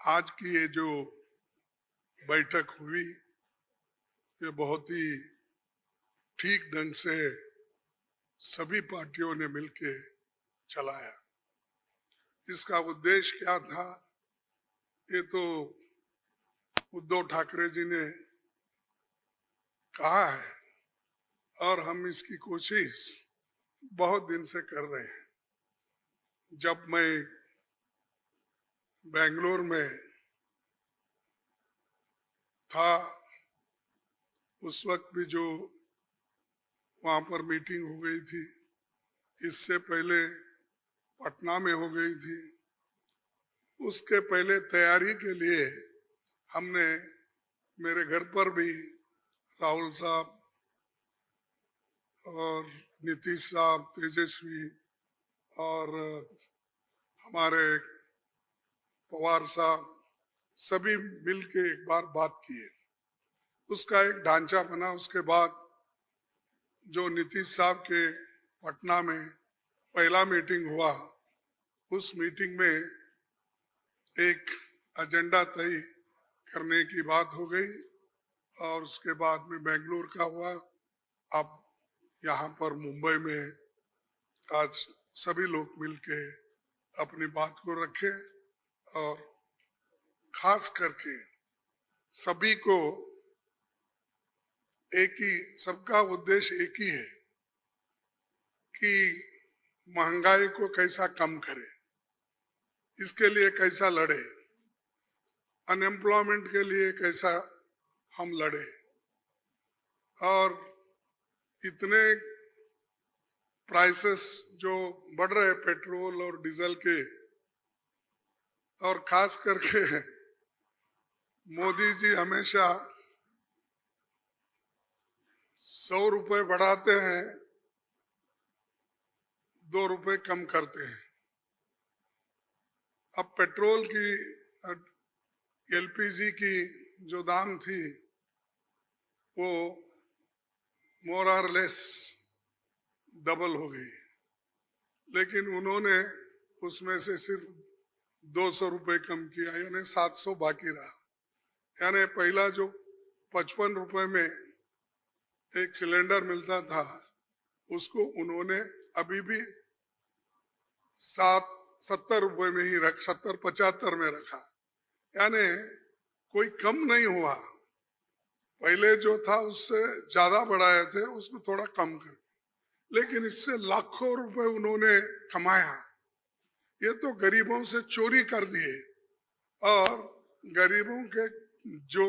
आज की ये जो बैठक हुई ये बहुत ही ठीक ढंग से सभी पार्टियों ने मिलके चलाया। इसका उद्देश्य क्या था ये तो उद्धव ठाकरे जी ने कहा है और हम इसकी कोशिश बहुत दिन से कर रहे हैं। जब मैं बेंगलोर में था उस वक्त भी जो वहां पर मीटिंग हो गई थी, इससे पहले पटना में हो गई थी, उसके पहले तैयारी के लिए हमने मेरे घर पर भी राहुल साहब और नीतीश साहब, तेजस्वी और हमारे पवार साहब सभी मिलके एक बार बात किए। उसका एक ढांचा बना। उसके बाद जो नीतीश साहब के पटना में पहला मीटिंग हुआ, उस मीटिंग में एक एजेंडा तय करने की बात हो गई और उसके बाद में बेंगलुरु का हुआ। अब यहाँ पर मुंबई में आज सभी लोग मिलके अपनी बात को रखे और खास करके सभी को एक ही, सबका उद्देश्य एक ही है कि महंगाई को कैसा कम करे, इसके लिए कैसा लड़े, अनएम्प्लॉयमेंट के लिए कैसा हम लड़े। और इतने प्राइसेस जो बढ़ रहे हैं पेट्रोल और डीजल के, और खास करके मोदी जी हमेशा 100 रुपए बढ़ाते हैं, 2 रुपए कम करते हैं। अब पेट्रोल की, एलपीजी की जो दाम थी वो मोर और लेस डबल हो गई, लेकिन उन्होंने उसमें से सिर्फ 200 रुपए कम किया, यानी 700 बाकी रहा। यानी पहला जो 55 रुपए में एक सिलेंडर मिलता था उसको उन्होंने अभी भी 70 रुपए में ही 70-75 में रखा, यानी कोई कम नहीं हुआ। पहले जो था उससे ज्यादा बढ़ाए थे, उसको थोड़ा कम कर, लेकिन इससे लाखों रुपए उन्होंने कमाया। ये तो गरीबों से चोरी कर दिए और गरीबों के जो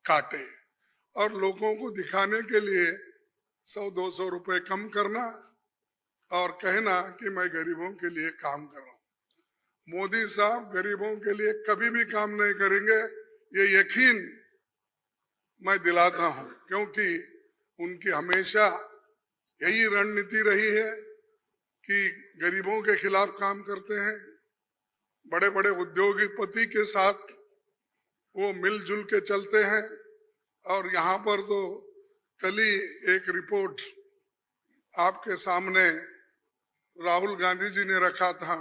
काटे और लोगों को दिखाने के लिए 100-200 रुपए कम करना और कहना कि मैं गरीबों के लिए काम कर रहा हूं। मोदी साहब गरीबों के लिए कभी भी काम नहीं करेंगे, ये यकीन मैं दिलाता हूं, क्योंकि उनकी हमेशा यही रणनीति रही है कि गरीबों के खिलाफ काम करते हैं। बड़े बड़े उद्योगपति के साथ वो मिलजुल के चलते हैं। और यहाँ पर तो कल ही एक रिपोर्ट आपके सामने राहुल गांधी जी ने रखा था,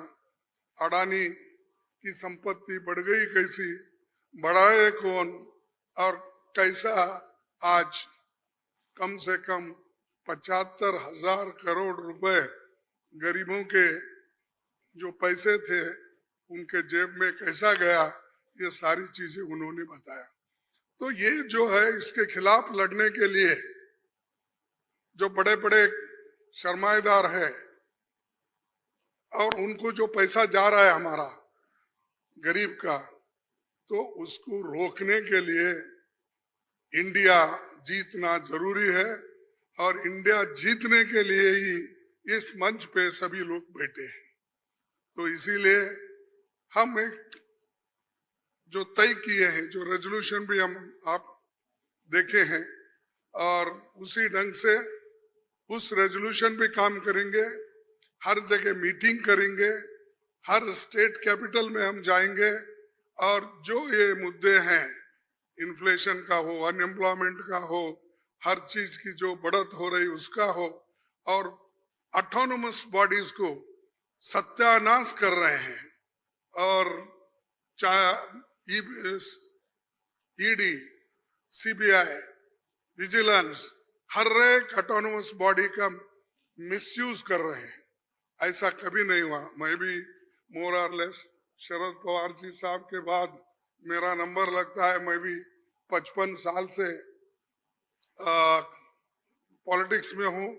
अडानी की संपत्ति बढ़ गई कैसी, बढ़ाए कौन, और कैसा आज कम से कम 75,000 करोड़ रुपए गरीबों के जो पैसे थे उनके जेब में कैसा गया, ये सारी चीजें उन्होंने बताया। तो ये जो है, इसके खिलाफ लड़ने के लिए जो बड़े बड़े सरमाएदार है और उनको जो पैसा जा रहा है हमारा गरीब का, तो उसको रोकने के लिए इंडिया जीतना जरूरी है। और इंडिया जीतने के लिए ही इस मंच पे सभी लोग बैठे हैं। तो इसीलिए हम एक जो तय किए हैं, जो रेजोल्यूशन भी हम आप देखे हैं, और उसी ढंग से उस रेजोल्यूशन पे काम करेंगे। हर जगह मीटिंग करेंगे, हर स्टेट कैपिटल में हम जाएंगे और जो ये मुद्दे हैं, इन्फ्लेशन का हो, अनएम्प्लॉयमेंट का हो, हर चीज की जो बढ़त हो रही उसका हो, और ऑटोनोमस बॉडीज को सत्यानाश कर रहे हैं और चाहे ईडी, सीबीआई, विजिलेंस, हर एक ऑटोनोमस बॉडी का मिसयूज कर रहे हैं। ऐसा कभी नहीं हुआ। मैं भी मोर और लेस शरद पवार जी साहब के बाद मेरा नंबर लगता है। मैं भी 55 साल से पॉलिटिक्स में हूँ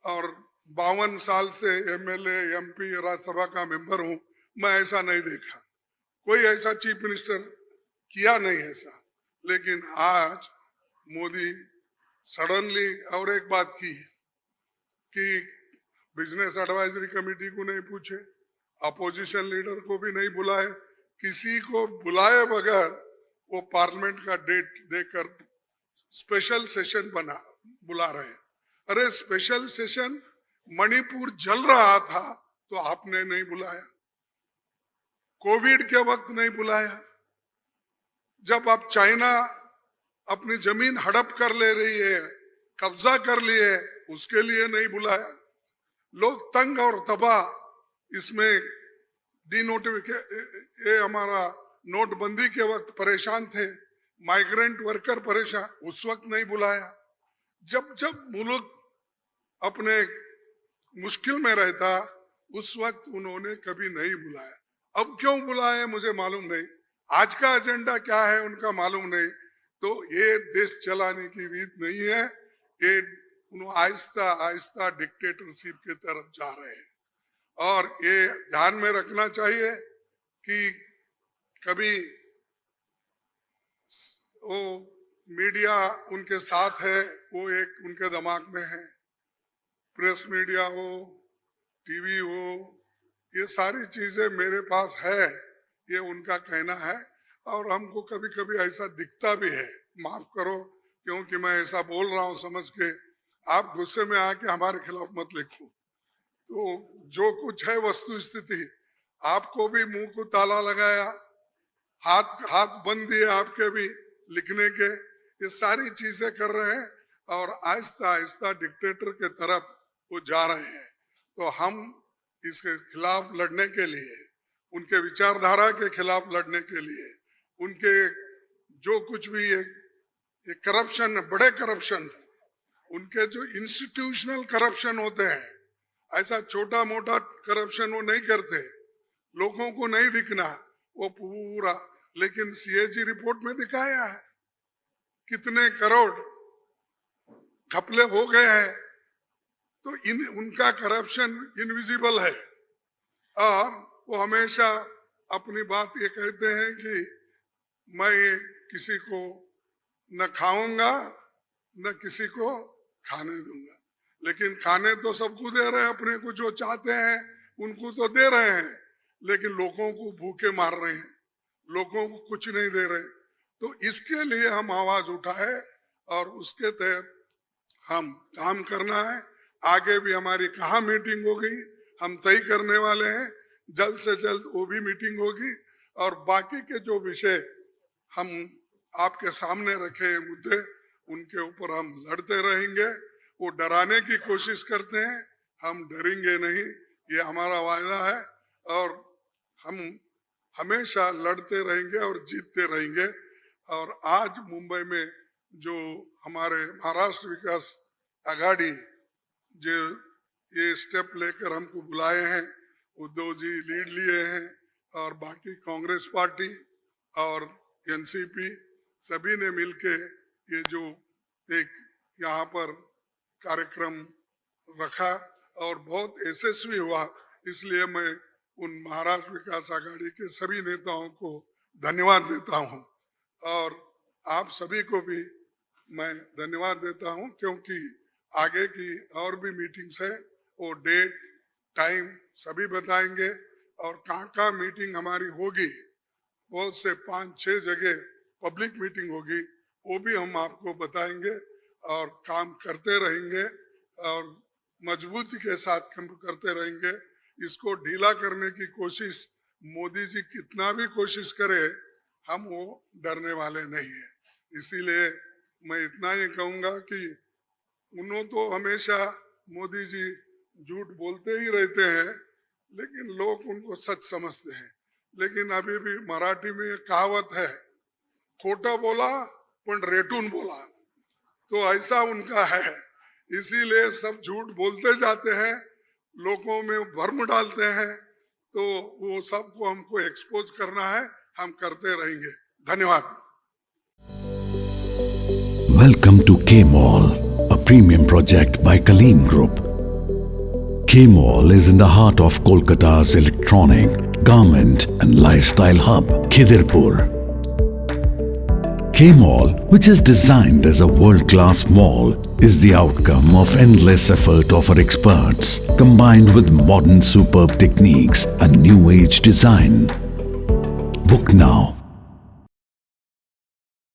और 52 साल से एमएलए, एमपी, राज्यसभा का मेंबर हूँ। मैं ऐसा नहीं देखा, कोई ऐसा चीफ मिनिस्टर किया नहीं ऐसा। लेकिन आज मोदी सडनली और एक बात की कि बिजनेस एडवाइजरी कमेटी को नहीं पूछे, अपोजिशन लीडर को भी नहीं बुलाए, किसी को बुलाए बगैर वो पार्लियामेंट का डेट देकर स्पेशल सेशन बुला रहे हैं। अरे स्पेशल सेशन, मणिपुर जल रहा था तो आपने नहीं बुलाया, कोविड के वक्त नहीं बुलाया, जब आप चाइना अपनी जमीन हड़प कर ले रही है, कब्जा कर लिए, उसके लिए नहीं बुलाया। लोग तंग और तबाह इसमें ये हमारा नोटबंदी के वक्त परेशान थे, माइग्रेंट वर्कर परेशान, उस वक्त नहीं बुलाया। जब जब मुल्क अपने मुश्किल में रहता उस वक्त उन्होंने कभी नहीं बुलाया। अब क्यों बुलाए मुझे मालूम नहीं, आज का एजेंडा क्या है उनका मालूम नहीं। तो ये देश चलाने की रीत नहीं है, ये आहिस्ता आहिस्ता डिक्टेटरशिप की तरफ जा रहे हैं। और ये ध्यान में रखना चाहिए कि कभी वो मीडिया उनके साथ है, वो एक उनके दिमाग में है, प्रेस मीडिया हो, टीवी हो, ये सारी चीजें मेरे पास है, ये उनका कहना है। और हमको कभी कभी ऐसा दिखता भी है, माफ करो क्योंकि मैं ऐसा बोल रहा हूं समझ के, आप गुस्से में आके हमारे खिलाफ मत लिखो। तो जो कुछ है वस्तु स्थिति, आपको भी मुंह को ताला लगाया, हाथ बंद दिए आपके भी लिखने के, ये सारी चीजें कर रहे हैं और आहिस्ता आहिस्ता डिक्टेटर के तरफ वो जा रहे हैं। तो हम इसके खिलाफ लड़ने के लिए, उनके विचारधारा के खिलाफ लड़ने के लिए, उनके जो कुछ भी ये करप्शन, बड़े करप्शन, उनके जो इंस्टीट्यूशनल करप्शन होते हैं, ऐसा छोटा मोटा करप्शन वो नहीं करते, लोगों को नहीं दिखना वो पूरा। लेकिन सीएजी रिपोर्ट में दिखाया है कितने करोड़ घपले हो गए हैं। तो उनका करप्शन इनविजिबल है और वो हमेशा अपनी बात ये कहते हैं कि मैं किसी को न खाऊंगा न किसी को खाने दूंगा। लेकिन खाने तो सबको दे रहे हैं, अपने को जो चाहते हैं उनको तो दे रहे हैं, लेकिन लोगों को भूखे मार रहे हैं, लोगों को कुछ नहीं दे रहे। तो इसके लिए हम आवाज उठाए और उसके तहत हम काम करना है। आगे भी हमारी कहाँ मीटिंग होगी हम तय करने वाले हैं, जल्द से जल्द वो भी मीटिंग होगी। और बाकी के जो विषय हम आपके सामने रखे मुद्दे, उनके ऊपर हम लड़ते रहेंगे। वो डराने की कोशिश करते हैं, हम डरेंगे नहीं, ये हमारा वायदा है। और हम हमेशा लड़ते रहेंगे और जीतते रहेंगे। और आज मुंबई में जो हमारे महाराष्ट्र विकास आघाड़ी जो ये स्टेप लेकर हमको बुलाए हैं, उद्धव जी लीड लिए हैं और बाकी कांग्रेस पार्टी और एनसीपी सभी ने मिलके ये जो एक यहाँ पर कार्यक्रम रखा और बहुत यशस्वी हुआ, इसलिए मैं उन महाराष्ट्र विकास आघाड़ी के सभी नेताओं को धन्यवाद देता हूँ। और आप सभी को भी मैं धन्यवाद देता हूँ, क्योंकि आगे की और भी मीटिंग्स है, वो डेट टाइम सभी बताएंगे। और कहाँ कहाँ मीटिंग हमारी होगी, बहुत से 5-6 जगह पब्लिक मीटिंग होगी, वो भी हम आपको बताएंगे और काम करते रहेंगे और मजबूती के साथ काम करते रहेंगे। इसको ढीला करने की कोशिश मोदी जी कितना भी कोशिश करे, हम वो डरने वाले नहीं है। इसीलिए मैं इतना ही कहूँगा कि उन्होंने तो हमेशा मोदी जी झूठ बोलते ही रहते हैं, लेकिन लोग उनको सच समझते हैं। लेकिन अभी भी मराठी में एक कहावत है, खोटा बोला पण रेटून बोला, तो ऐसा उनका है। इसीलिए सब झूठ बोलते जाते हैं, लोगों में भ्रम डालते हैं, तो वो सबको हमको एक्सपोज करना है, हम करते रहेंगे। धन्यवाद। Welcome to K-Mall, a premium project by Kaleen Group. K-Mall is in the heart of Kolkata's electronic, garment and lifestyle hub, Khidirpur. K-Mall, which is designed as a world-class mall, is the outcome of endless effort of our experts, combined with modern superb techniques and new-age design. Book now